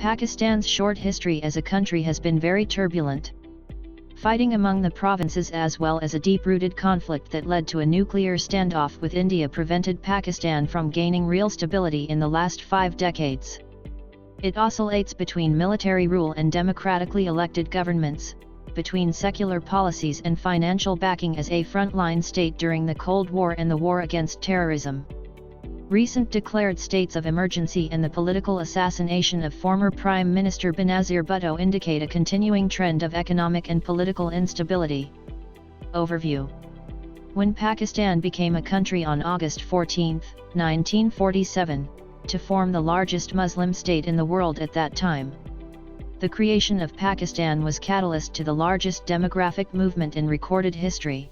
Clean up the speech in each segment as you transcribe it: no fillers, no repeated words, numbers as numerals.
Pakistan's short history as a country has been very turbulent. Fighting among the provinces as well as a deep-rooted conflict that led to a nuclear standoff with India prevented Pakistan from gaining real stability in the last 5 decades. It oscillates between military rule and democratically elected governments, between secular policies and financial backing as a frontline state during the Cold War and the war against terrorism. Recent declared states of emergency and the political assassination of former Prime Minister Benazir Bhutto indicate a continuing trend of economic and political instability. Overview. When Pakistan became a country on August 14, 1947, to form the largest Muslim state in the world at that time. The creation of Pakistan was catalyst to the largest demographic movement in recorded history.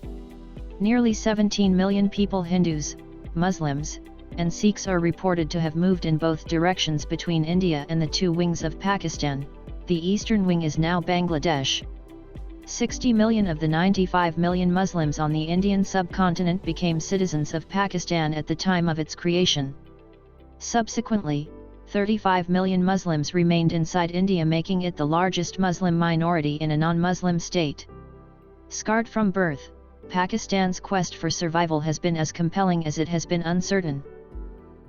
Nearly 17 million people, Hindus, Muslims, and Sikhs, are reported to have moved in both directions between India and the two wings of Pakistan. The eastern wing is now Bangladesh. 60 million of the 95 million Muslims on the Indian subcontinent became citizens of Pakistan at the time of its creation. Subsequently, 35 million Muslims remained inside India, making it the largest Muslim minority in a non-Muslim state. Scarred from birth, Pakistan's quest for survival has been as compelling as it has been uncertain.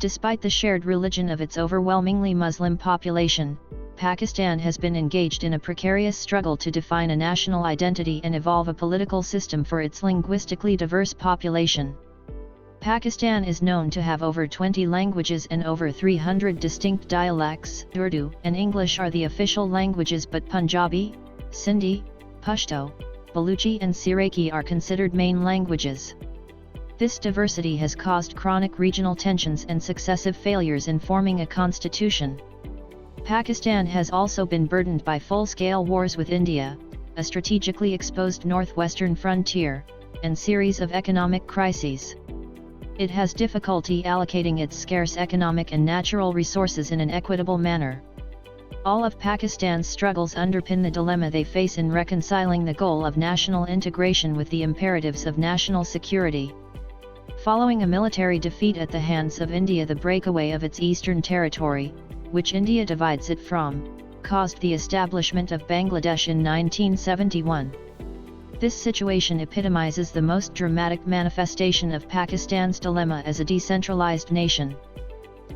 Despite the shared religion of its overwhelmingly Muslim population, Pakistan has been engaged in a precarious struggle to define a national identity and evolve a political system for its linguistically diverse population. Pakistan is known to have over 20 languages and over 300 distinct dialects. Urdu and English are the official languages, but Punjabi, Sindhi, Pashto, Baluchi and Seraiki are considered main languages. This diversity has caused chronic regional tensions and successive failures in forming a constitution. Pakistan has also been burdened by full-scale wars with India, a strategically exposed northwestern frontier, and series of economic crises. It has difficulty allocating its scarce economic and natural resources in an equitable manner. All of Pakistan's struggles underpin the dilemma they face in reconciling the goal of national integration with the imperatives of national security. Following a military defeat at the hands of India, the breakaway of its eastern territory, which India divides it from, caused the establishment of Bangladesh in 1971. This situation epitomizes the most dramatic manifestation of Pakistan's dilemma as a decentralized nation.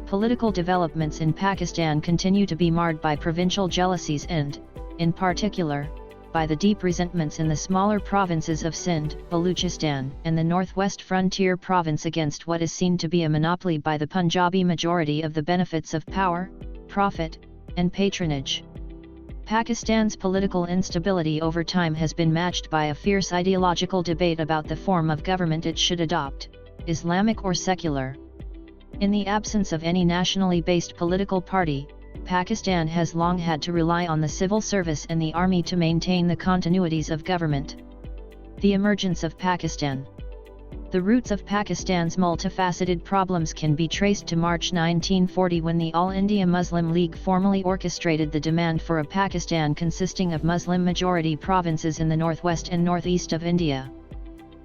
Political developments in Pakistan continue to be marred by provincial jealousies and, in particular, by the deep resentments in the smaller provinces of Sindh, Baluchistan, and the northwest frontier province against what is seen to be a monopoly by the Punjabi majority of the benefits of power, profit, and patronage. Pakistan's political instability over time has been matched by a fierce ideological debate about the form of government it should adopt, Islamic or secular. In the absence of any nationally based political party, Pakistan has long had to rely on the civil service and the army to maintain the continuities of government. The emergence of Pakistan. The roots of Pakistan's multifaceted problems can be traced to March 1940, when the All India Muslim League formally orchestrated the demand for a Pakistan consisting of Muslim-majority provinces in the northwest and northeast of India.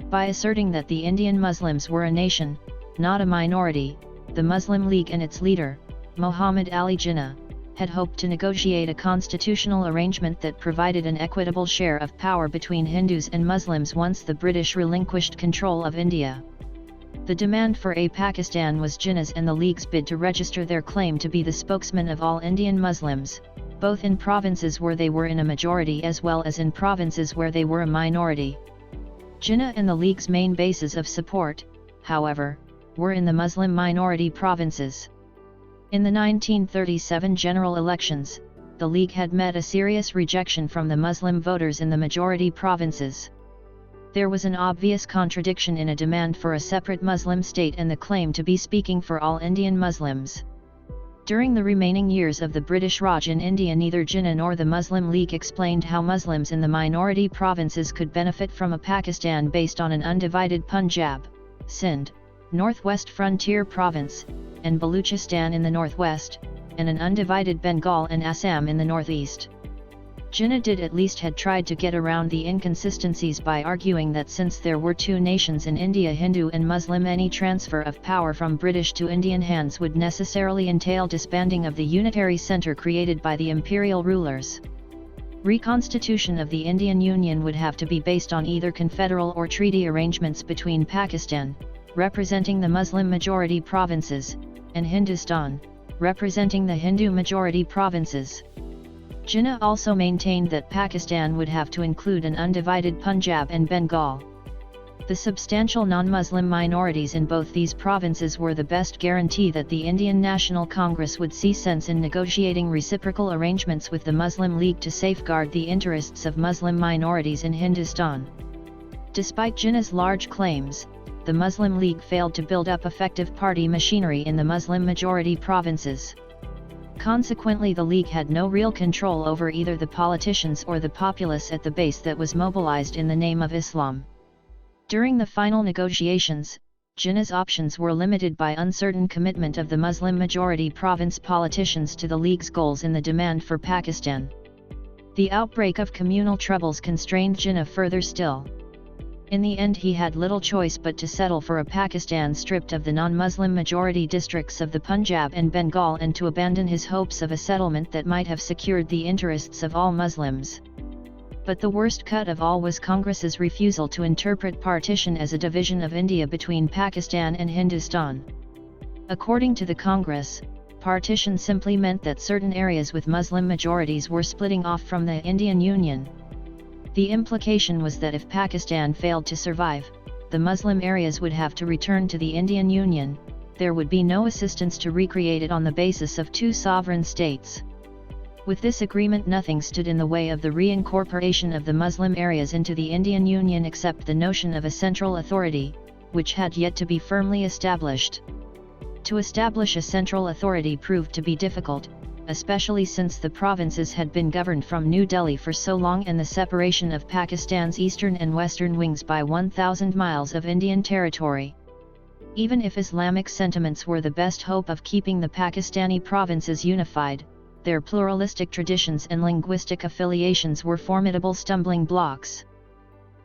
By asserting that the Indian Muslims were a nation, not a minority, the Muslim League and its leader, Muhammad Ali Jinnah, had hoped to negotiate a constitutional arrangement that provided an equitable share of power between Hindus and Muslims once the British relinquished control of India. The demand for a Pakistan was Jinnah's and the League's bid to register their claim to be the spokesman of all Indian Muslims, both in provinces where they were in a majority as well as in provinces where they were a minority. Jinnah and the League's main bases of support, however, were in the Muslim minority provinces. In the 1937 general elections, the League had met a serious rejection from the Muslim voters in the majority provinces. There was an obvious contradiction in a demand for a separate Muslim state and the claim to be speaking for all Indian Muslims. During the remaining years of the British Raj in India, neither Jinnah nor the Muslim League explained how Muslims in the minority provinces could benefit from a Pakistan based on an undivided Punjab, Sindh, Northwest Frontier Province, and Baluchistan in the northwest, and an undivided Bengal and Assam in the northeast. Jinnah did at least had tried to get around the inconsistencies by arguing that since there were two nations in India, Hindu and Muslim, any transfer of power from British to Indian hands would necessarily entail disbanding of the unitary centre created by the imperial rulers. Reconstitution of the Indian Union would have to be based on either confederal or treaty arrangements between Pakistan, representing the Muslim majority provinces, and Hindustan, representing the Hindu majority provinces. Jinnah also maintained that Pakistan would have to include an undivided Punjab and Bengal. The substantial non-Muslim minorities in both these provinces were the best guarantee that the Indian National Congress would see sense in negotiating reciprocal arrangements with the Muslim League to safeguard the interests of Muslim minorities in Hindustan. Despite Jinnah's large claims, the Muslim League failed to build up effective party machinery in the Muslim-majority provinces. Consequently, the League had no real control over either the politicians or the populace at the base that was mobilized in the name of Islam. During the final negotiations, Jinnah's options were limited by uncertain commitment of the Muslim-majority province politicians to the League's goals in the demand for Pakistan. The outbreak of communal troubles constrained Jinnah further still. In the end, he had little choice but to settle for a Pakistan stripped of the non-Muslim majority districts of the Punjab and Bengal, and to abandon his hopes of a settlement that might have secured the interests of all Muslims. But the worst cut of all was Congress's refusal to interpret partition as a division of India between Pakistan and Hindustan. According to the Congress, partition simply meant that certain areas with Muslim majorities were splitting off from the Indian Union. The implication was that if Pakistan failed to survive, the Muslim areas would have to return to the Indian Union. There would be no assistance to recreate it on the basis of two sovereign states. With this agreement, nothing stood in the way of the reincorporation of the Muslim areas into the Indian Union except the notion of a central authority, which had yet to be firmly established. To establish a central authority proved to be difficult, especially since the provinces had been governed from New Delhi for so long, and the separation of Pakistan's eastern and western wings by 1,000 miles of Indian territory. Even if Islamic sentiments were the best hope of keeping the Pakistani provinces unified, their pluralistic traditions and linguistic affiliations were formidable stumbling blocks.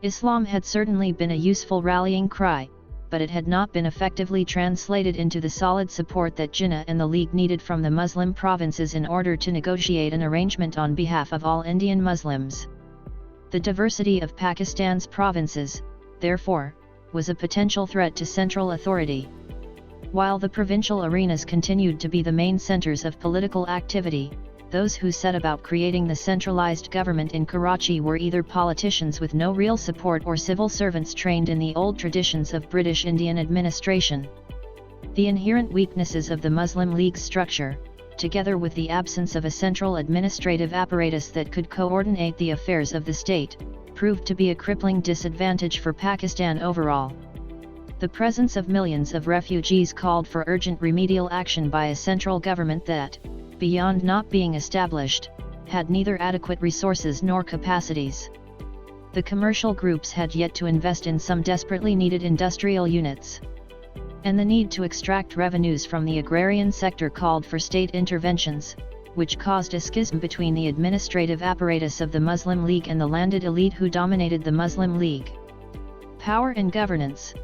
Islam had certainly been a useful rallying cry, but it had not been effectively translated into the solid support that Jinnah and the League needed from the Muslim provinces in order to negotiate an arrangement on behalf of all Indian Muslims. The diversity of Pakistan's provinces, therefore, was a potential threat to central authority. While the provincial arenas continued to be the main centers of political activity, those who set about creating the centralized government in Karachi were either politicians with no real support or civil servants trained in the old traditions of British Indian administration. The inherent weaknesses of the Muslim League's structure, together with the absence of a central administrative apparatus that could coordinate the affairs of the state, proved to be a crippling disadvantage for Pakistan overall. The presence of millions of refugees called for urgent remedial action by a central government that, beyond not being established, had neither adequate resources nor capacities. The commercial groups had yet to invest in some desperately needed industrial units. And the need to extract revenues from the agrarian sector called for state interventions, which caused a schism between the administrative apparatus of the Muslim League and the landed elite who dominated the Muslim League. Power and governance.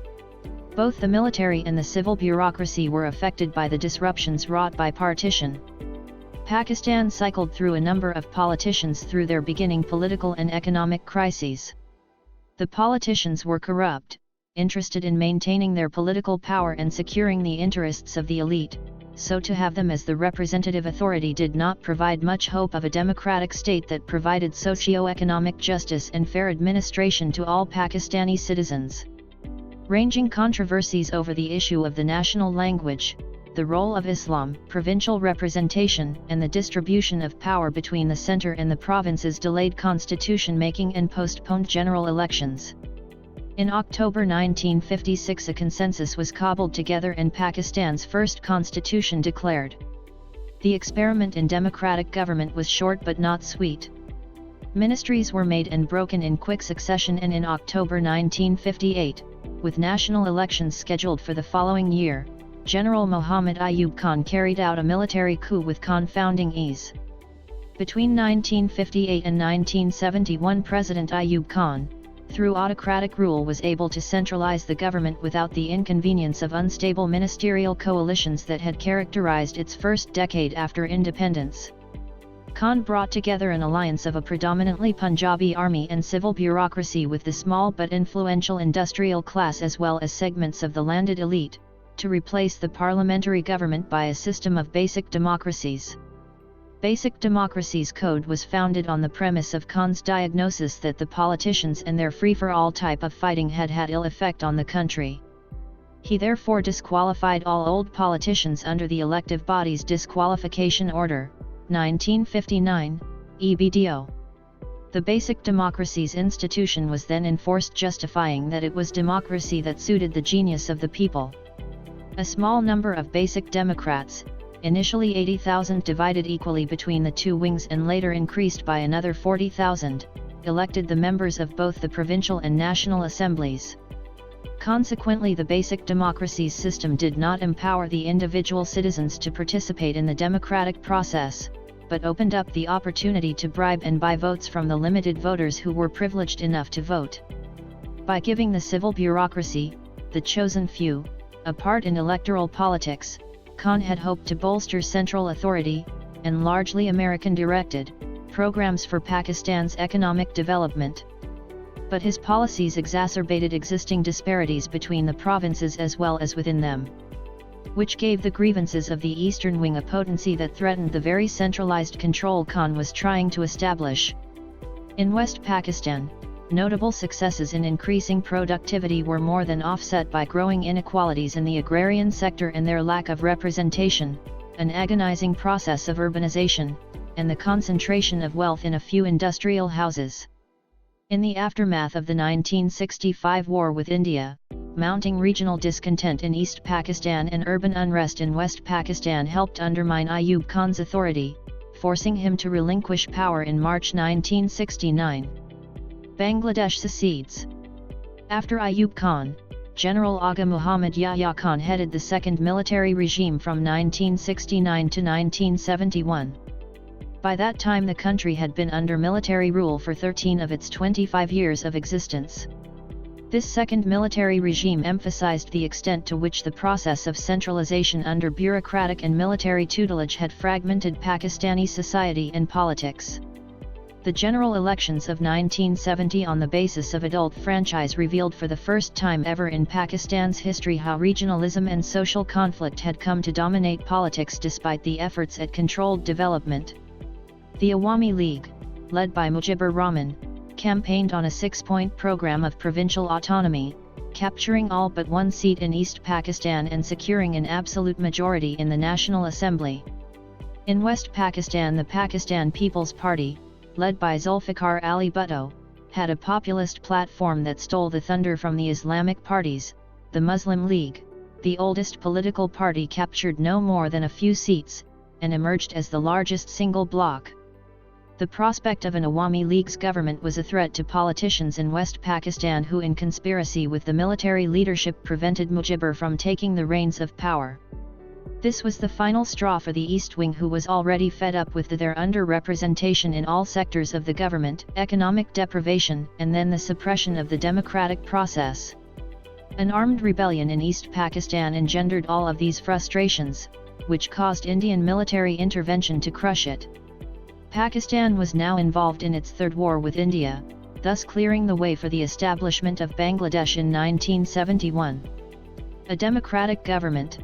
Both the military and the civil bureaucracy were affected by the disruptions wrought by partition. Pakistan cycled through a number of politicians through their beginning political and economic crises. The politicians were corrupt, interested in maintaining their political power and securing the interests of the elite, so to have them as the representative authority did not provide much hope of a democratic state that provided socio-economic justice and fair administration to all Pakistani citizens. Ranging controversies over the issue of the national language, the role of Islam, provincial representation, and the distribution of power between the centre and the provinces delayed constitution making and postponed general elections. In October 1956, a consensus was cobbled together and Pakistan's first constitution declared. The experiment in democratic government was short but not sweet. Ministries were made and broken in quick succession, and in October 1958, with national elections scheduled for the following year, General Muhammad Ayub Khan carried out a military coup with confounding ease. Between 1958 and 1971, President Ayub Khan, through autocratic rule, was able to centralize the government without the inconvenience of unstable ministerial coalitions that had characterized its first decade after independence. Khan brought together an alliance of a predominantly Punjabi army and civil bureaucracy with the small but influential industrial class as well as segments of the landed elite, to replace the parliamentary government by a system of basic democracies. Basic Democracies Code was founded on the premise of Khan's diagnosis that the politicians and their free-for-all type of fighting had had ill effect on the country. He therefore disqualified all old politicians under the Elective Bodies Disqualification Order, 1959, EBDO. The Basic Democracies institution was then enforced, justifying that it was democracy that suited the genius of the people. A small number of Basic Democrats, initially 80,000, divided equally between the two wings and later increased by another 40,000, elected the members of both the provincial and national assemblies. Consequently, the Basic Democracies system did not empower the individual citizens to participate in the democratic process, but opened up the opportunity to bribe and buy votes from the limited voters who were privileged enough to vote. By giving the civil bureaucracy, the chosen few, a part in electoral politics, Khan had hoped to bolster central authority, and largely American-directed, programs for Pakistan's economic development. But his policies exacerbated existing disparities between the provinces as well as within them, which gave the grievances of the Eastern Wing a potency that threatened the very centralized control Khan was trying to establish. In West Pakistan, notable successes in increasing productivity were more than offset by growing inequalities in the agrarian sector and their lack of representation, an agonizing process of urbanization, and the concentration of wealth in a few industrial houses. In the aftermath of the 1965 war with India, mounting regional discontent in East Pakistan and urban unrest in West Pakistan helped undermine Ayub Khan's authority, forcing him to relinquish power in March 1969. Bangladesh secedes. After Ayub Khan, General Aga Muhammad Yahya Khan headed the second military regime from 1969 to 1971. By that time the country had been under military rule for 13 of its 25 years of existence. This second military regime emphasized the extent to which the process of centralization under bureaucratic and military tutelage had fragmented Pakistani society and politics. The general elections of 1970 on the basis of adult franchise revealed for the first time ever in Pakistan's history how regionalism and social conflict had come to dominate politics despite the efforts at controlled development. The Awami League, led by Mujibur Rahman, campaigned on a 6-point program of provincial autonomy, capturing all but one seat in East Pakistan and securing an absolute majority in the National Assembly. In West Pakistan, the Pakistan People's Party, led by Zulfikar Ali Bhutto, had a populist platform that stole the thunder from the Islamic parties. The Muslim League, the oldest political party, captured no more than a few seats, and emerged as the largest single bloc. The prospect of an Awami League's government was a threat to politicians in West Pakistan who, in conspiracy with the military leadership, prevented Mujibur from taking the reins of power. This was the final straw for the East Wing, who was already fed up with their underrepresentation in all sectors of the government, economic deprivation, and then the suppression of the democratic process. An armed rebellion in East Pakistan engendered all of these frustrations, which caused Indian military intervention to crush it. Pakistan was now involved in its third war with India, thus clearing the way for the establishment of Bangladesh in 1971. A democratic government.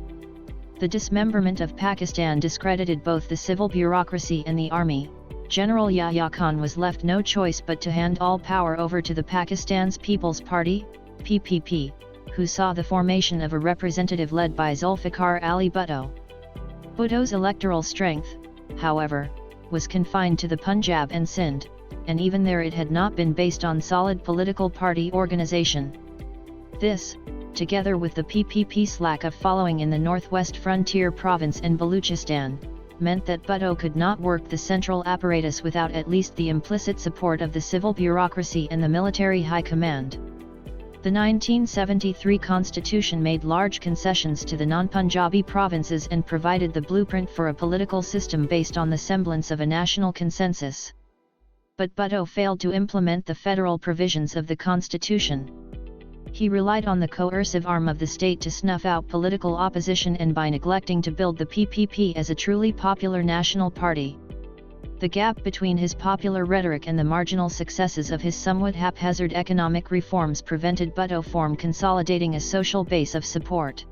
The dismemberment of Pakistan discredited both the civil bureaucracy and the army. General Yahya Khan was left no choice but to hand all power over to the Pakistan's People's Party, PPP, who saw the formation of a representative led by Zulfikar Ali Bhutto. Bhutto's electoral strength, however, was confined to the Punjab and Sindh, and even there it had not been based on solid political party organization. This, together with the PPP's lack of following in the northwest frontier province and Baluchistan, meant that Bhutto could not work the central apparatus without at least the implicit support of the civil bureaucracy and the military high command. The 1973 constitution made large concessions to the non-Punjabi provinces and provided the blueprint for a political system based on the semblance of a national consensus. But Bhutto failed to implement the federal provisions of the constitution. He relied on the coercive arm of the state to snuff out political opposition and by neglecting to build the PPP as a truly popular national party. The gap between his popular rhetoric and the marginal successes of his somewhat haphazard economic reforms prevented Bhutto from consolidating a social base of support.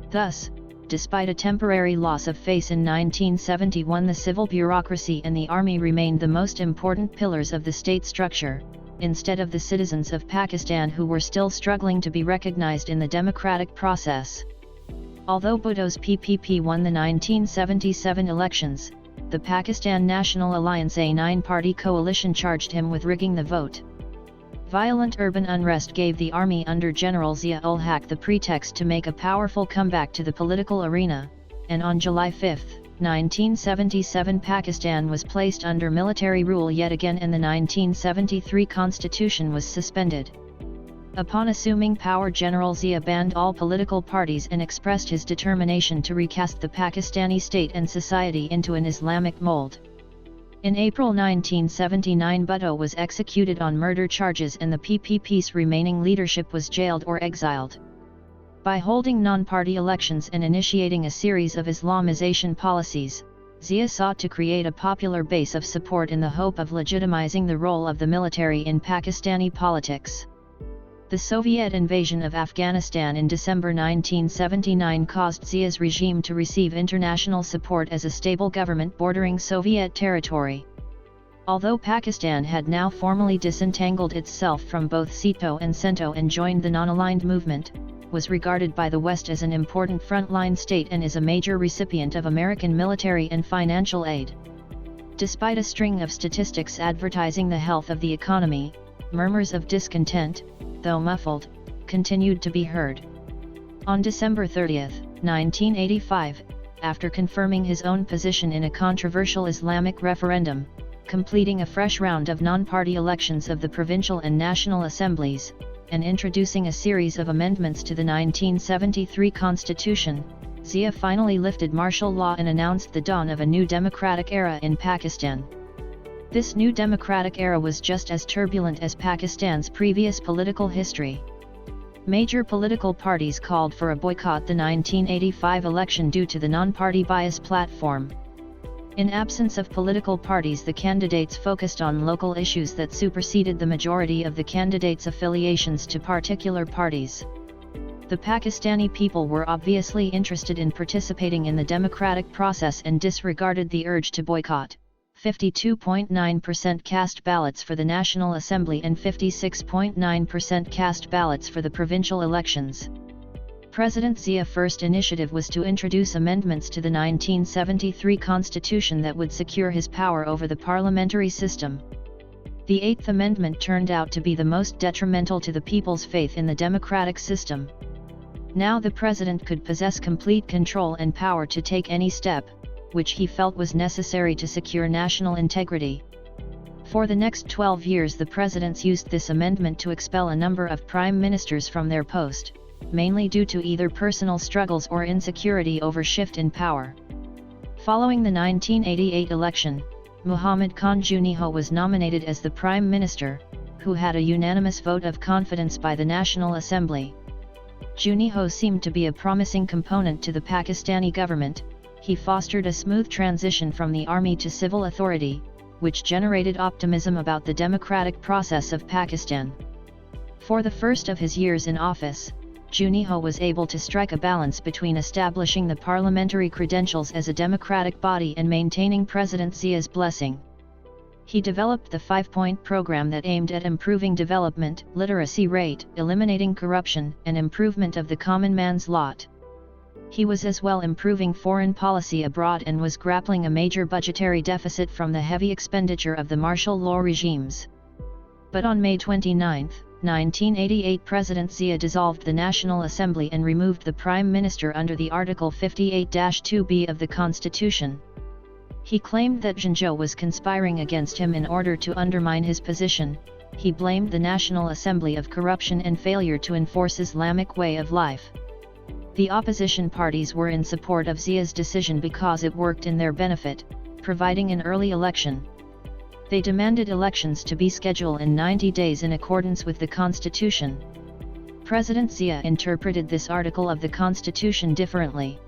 Thus, despite a temporary loss of face in 1971, the civil bureaucracy and the army remained the most important pillars of the state structure, instead of the citizens of Pakistan who were still struggling to be recognized in the democratic process. Although Bhutto's PPP won the 1977 elections, the Pakistan National Alliance, a nine-party coalition, charged him with rigging the vote. Violent urban unrest gave the army under General Zia-ul-Haq the pretext to make a powerful comeback to the political arena, and on July 5, 1977, Pakistan was placed under military rule yet again and the 1973 constitution was suspended. Upon assuming power, General Zia banned all political parties and expressed his determination to recast the Pakistani state and society into an Islamic mold. In April 1979, Bhutto was executed on murder charges and the PPP's remaining leadership was jailed or exiled. By holding non-party elections and initiating a series of Islamization policies, Zia sought to create a popular base of support in the hope of legitimizing the role of the military in Pakistani politics. The Soviet invasion of Afghanistan in December 1979 caused Zia's regime to receive international support as a stable government bordering Soviet territory. Although Pakistan had now formally disentangled itself from both SEATO and CENTO and joined the non-aligned movement, was regarded by the West as an important frontline state and is a major recipient of American military and financial aid. Despite a string of statistics advertising the health of the economy, murmurs of discontent, though muffled, continued to be heard. On December 30, 1985, after confirming his own position in a controversial Islamic referendum, completing a fresh round of non-party elections of the provincial and national assemblies, and introducing a series of amendments to the 1973 constitution, Zia finally lifted martial law and announced the dawn of a new democratic era in Pakistan. This new democratic era was just as turbulent as Pakistan's previous political history. Major political parties called for a boycott the 1985 election due to the non-party bias platform. In absence of political parties, the candidates focused on local issues that superseded the majority of the candidates' affiliations to particular parties. The Pakistani people were obviously interested in participating in the democratic process and disregarded the urge to boycott. 52.9% cast ballots for the National Assembly and 56.9% cast ballots for the provincial elections. President Zia's first initiative was to introduce amendments to the 1973 constitution that would secure his power over the parliamentary system. The Eighth Amendment turned out to be the most detrimental to the people's faith in the democratic system. Now the president could possess complete control and power to take any step, which he felt was necessary to secure national integrity. For the next 12 years the presidents used this amendment to expel a number of prime ministers from their post, mainly due to either personal struggles or insecurity over shift in power. Following the 1988 election, Muhammad Khan Juniho was nominated as the prime minister, who had a unanimous vote of confidence by the National Assembly. Juniho seemed to be a promising component to the Pakistani government. He fostered a smooth transition from the army to civil authority, which generated optimism about the democratic process of Pakistan. For the first of his years in office, Juniho was able to strike a balance between establishing the parliamentary credentials as a democratic body and maintaining President Zia's blessing. He developed the 5-point program that aimed at improving development, literacy rate, eliminating corruption, and improvement of the common man's lot. He was as well improving foreign policy abroad and was grappling a major budgetary deficit from the heavy expenditure of the martial law regimes. But on May 29, 1988, President Zia dissolved the National Assembly and removed the Prime Minister under the Article 58-2B of the Constitution. He claimed that Janjo was conspiring against him in order to undermine his position, he blamed the National Assembly of corruption and failure to enforce Islamic way of life. The opposition parties were in support of Zia's decision because it worked in their benefit, providing an early election. They demanded elections to be scheduled in 90 days in accordance with the Constitution. President Zia interpreted this article of the Constitution differently.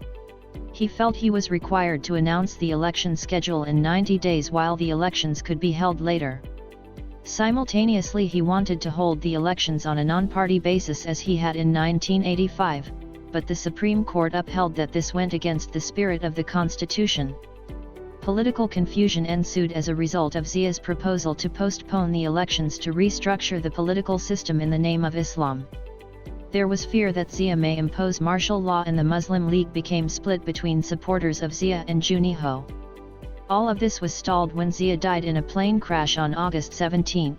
He felt he was required to announce the election schedule in 90 days while the elections could be held later. Simultaneously, he wanted to hold the elections on a non-party basis as he had in 1985, but the Supreme Court upheld that this went against the spirit of the Constitution. Political confusion ensued as a result of Zia's proposal to postpone the elections to restructure the political system in the name of Islam. There was fear that Zia may impose martial law, and the Muslim League became split between supporters of Zia and Juniho. All of this was stalled when Zia died in a plane crash on August 17.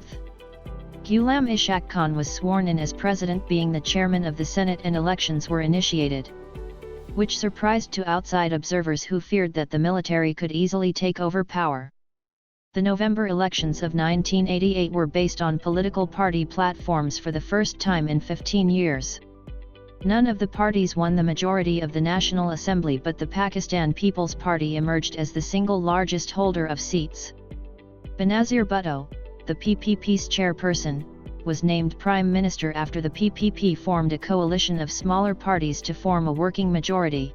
Ghulam Ishaq Khan was sworn in as president, being the chairman of the Senate, and elections were initiated, which surprised to outside observers who feared that the military could easily take over power. The November elections of 1988 were based on political party platforms for the first time in 15 years. None of the parties won the majority of the National Assembly, but the Pakistan People's Party emerged as the single largest holder of seats. Benazir Bhutto, the PPP's chairperson, was named Prime Minister after the PPP formed a coalition of smaller parties to form a working majority.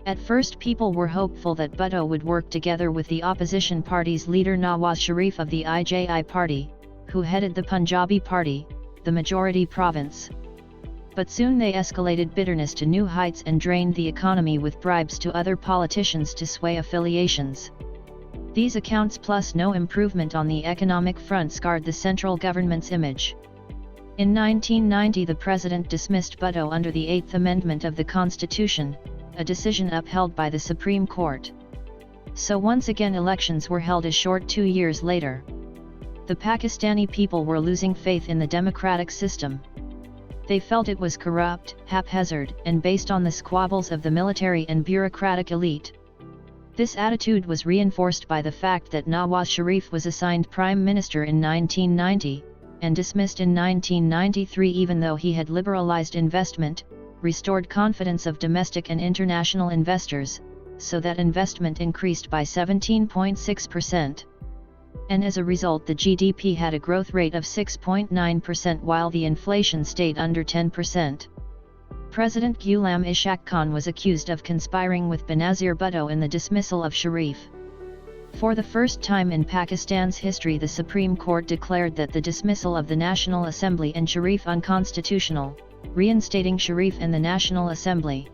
At first, people were hopeful that Bhutto would work together with the opposition party's leader Nawaz Sharif of the IJI party, who headed the Punjabi party, the majority province. But soon they escalated bitterness to new heights and drained the economy with bribes to other politicians to sway affiliations. These accounts, plus no improvement on the economic front, scarred the central government's image. In 1990, the president dismissed Bhutto under the 8th Amendment of the Constitution, a decision upheld by the Supreme Court. So once again elections were held a short 2 years later. The Pakistani people were losing faith in the democratic system. They felt it was corrupt, haphazard, and based on the squabbles of the military and bureaucratic elite. This attitude was reinforced by the fact that Nawaz Sharif was assigned Prime Minister in 1990, and dismissed in 1993 even though he had liberalized investment, restored confidence of domestic and international investors, so that investment increased by 17.6%. And as a result, the GDP had a growth rate of 6.9% while the inflation stayed under 10%. President Ghulam Ishaq Khan was accused of conspiring with Benazir Bhutto in the dismissal of Sharif. For the first time in Pakistan's history, the Supreme Court declared that the dismissal of the National Assembly and Sharif unconstitutional, reinstating Sharif and the National Assembly.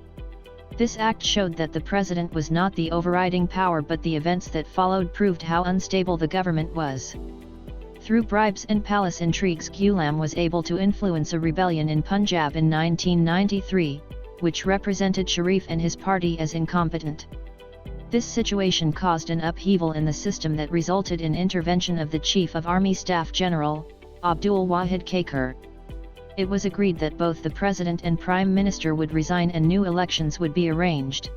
This act showed that the president was not the overriding power, but the events that followed proved how unstable the government was. Through bribes and palace intrigues, Ghulam was able to influence a rebellion in Punjab in 1993, which represented Sharif and his party as incompetent. This situation caused an upheaval in the system that resulted in intervention of the Chief of Army Staff General, Abdul Wahid Kaikar. It was agreed that both the President and Prime Minister would resign and new elections would be arranged.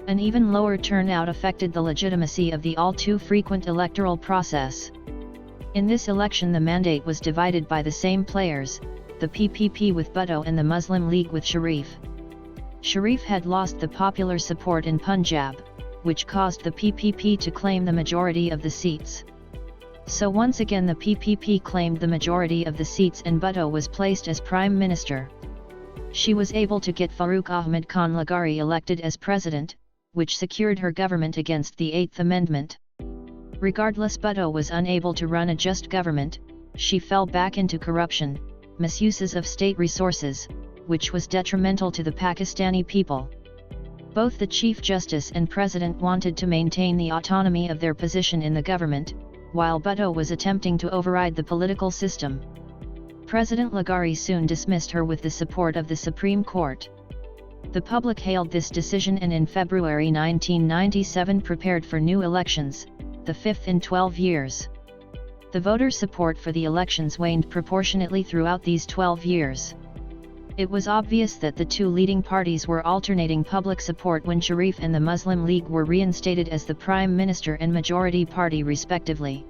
An even lower turnout affected the legitimacy of the all-too-frequent electoral process. In this election, the mandate was divided by the same players, the PPP with Bhutto and the Muslim League with Sharif. Sharif had lost the popular support in Punjab, which caused the PPP to claim the majority of the seats. So once again the PPP claimed the majority of the seats and Bhutto was placed as Prime Minister. She was able to get Farooq Ahmed Khan Lagari elected as President, which secured her government against the 8th Amendment. Regardless, Bhutto was unable to run a just government. She fell back into corruption, misuses of state resources, which was detrimental to the Pakistani people. Both the Chief Justice and President wanted to maintain the autonomy of their position in the government, while Bhutto was attempting to override the political system. President Lagari soon dismissed her with the support of the Supreme Court. The public hailed this decision and in February 1997 prepared for new elections, the fifth in 12 years. The voter support for the elections waned proportionately throughout these 12 years. It was obvious that the two leading parties were alternating public support when Sharif and the Muslim League were reinstated as the Prime Minister and Majority Party respectively.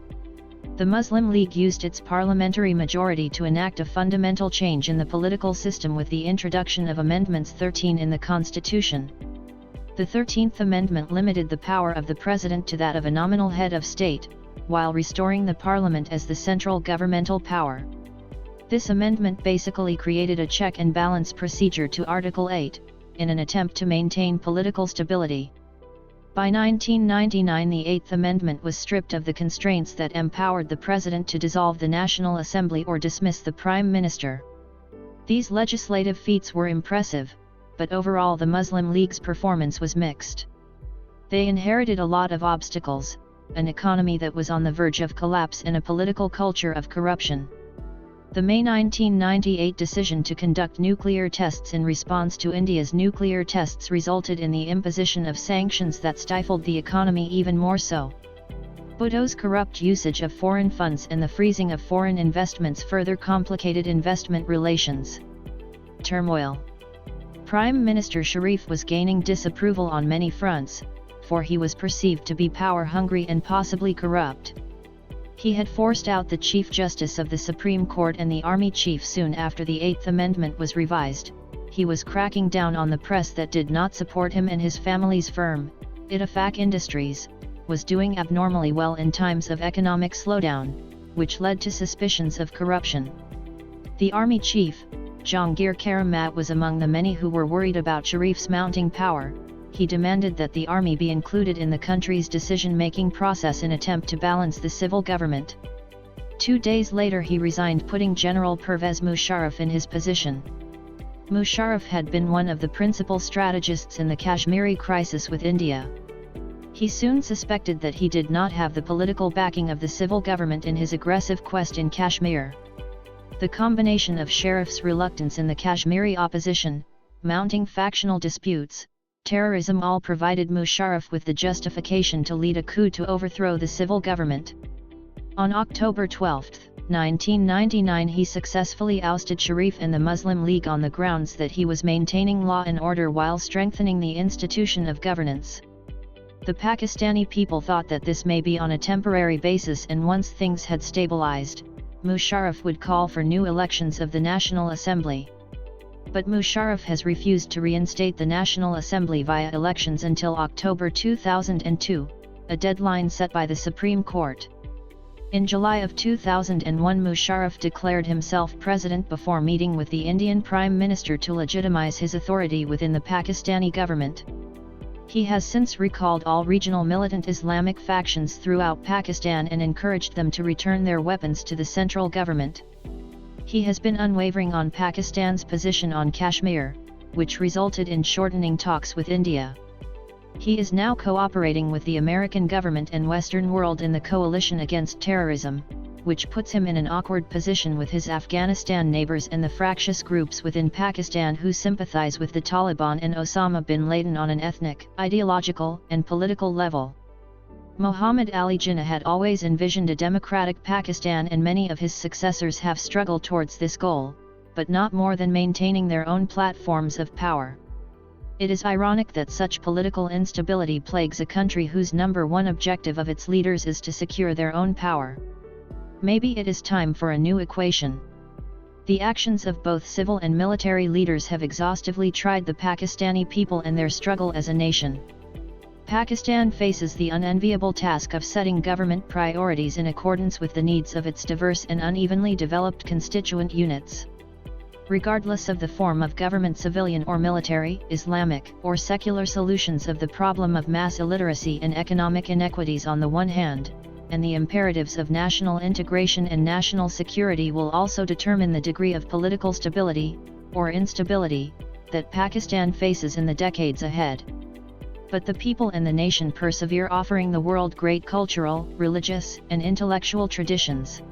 The Muslim League used its parliamentary majority to enact a fundamental change in the political system with the introduction of Amendments 13 in the Constitution. The 13th Amendment limited the power of the President to that of a nominal head of state, while restoring the Parliament as the central governmental power. This amendment basically created a check and balance procedure to Article 8, in an attempt to maintain political stability. By 1999, the Eighth Amendment was stripped of the constraints that empowered the President to dissolve the National Assembly or dismiss the Prime Minister. These legislative feats were impressive, but overall the Muslim League's performance was mixed. They inherited a lot of obstacles, an economy that was on the verge of collapse and a political culture of corruption. The May 1998 decision to conduct nuclear tests in response to India's nuclear tests resulted in the imposition of sanctions that stifled the economy even more so. Bhutto's corrupt usage of foreign funds and the freezing of foreign investments further complicated investment relations. Turmoil. Prime Minister Sharif was gaining disapproval on many fronts, for he was perceived to be power-hungry and possibly corrupt. He had forced out the Chief Justice of the Supreme Court and the Army Chief soon after the Eighth Amendment was revised. He was cracking down on the press that did not support him, and his family's firm, Ittifaq Industries, was doing abnormally well in times of economic slowdown, which led to suspicions of corruption. The Army Chief, Jahangir Karamat, was among the many who were worried about Sharif's mounting power. He demanded that the army be included in the country's decision-making process in an attempt to balance the civil government. 2 days later he resigned, putting General Pervez Musharraf in his position. Musharraf had been one of the principal strategists in the Kashmiri crisis with India. He soon suspected that he did not have the political backing of the civil government in his aggressive quest in Kashmir. The combination of Sharif's reluctance in the Kashmiri opposition, mounting factional disputes, terrorism all provided Musharraf with the justification to lead a coup to overthrow the civil government. On October 12, 1999, he successfully ousted Sharif and the Muslim League on the grounds that he was maintaining law and order while strengthening the institution of governance. The Pakistani people thought that this may be on a temporary basis, and once things had stabilized, Musharraf would call for new elections of the National Assembly. But Musharraf has refused to reinstate the National Assembly via elections until October 2002, a deadline set by the Supreme Court. In July of 2001, Musharraf declared himself president before meeting with the Indian Prime Minister to legitimize his authority within the Pakistani government. He has since recalled all regional militant Islamic factions throughout Pakistan and encouraged them to return their weapons to the central government. He has been unwavering on Pakistan's position on Kashmir, which resulted in shortening talks with India. He is now cooperating with the American government and Western world in the coalition against terrorism, which puts him in an awkward position with his Afghanistan neighbors and the fractious groups within Pakistan who sympathize with the Taliban and Osama bin Laden on an ethnic, ideological, and political level. Muhammad Ali Jinnah had always envisioned a democratic Pakistan, and many of his successors have struggled towards this goal, but not more than maintaining their own platforms of power. It is ironic that such political instability plagues a country whose number one objective of its leaders is to secure their own power. Maybe it is time for a new equation. The actions of both civil and military leaders have exhaustively tried the Pakistani people and their struggle as a nation. Pakistan faces the unenviable task of setting government priorities in accordance with the needs of its diverse and unevenly developed constituent units. Regardless of the form of government, civilian or military, Islamic or secular, solutions of the problem of mass illiteracy and economic inequities on the one hand, and the imperatives of national integration and national security will also determine the degree of political stability, or instability, that Pakistan faces in the decades ahead. But the people and the nation persevere, offering the world great cultural, religious, and intellectual traditions.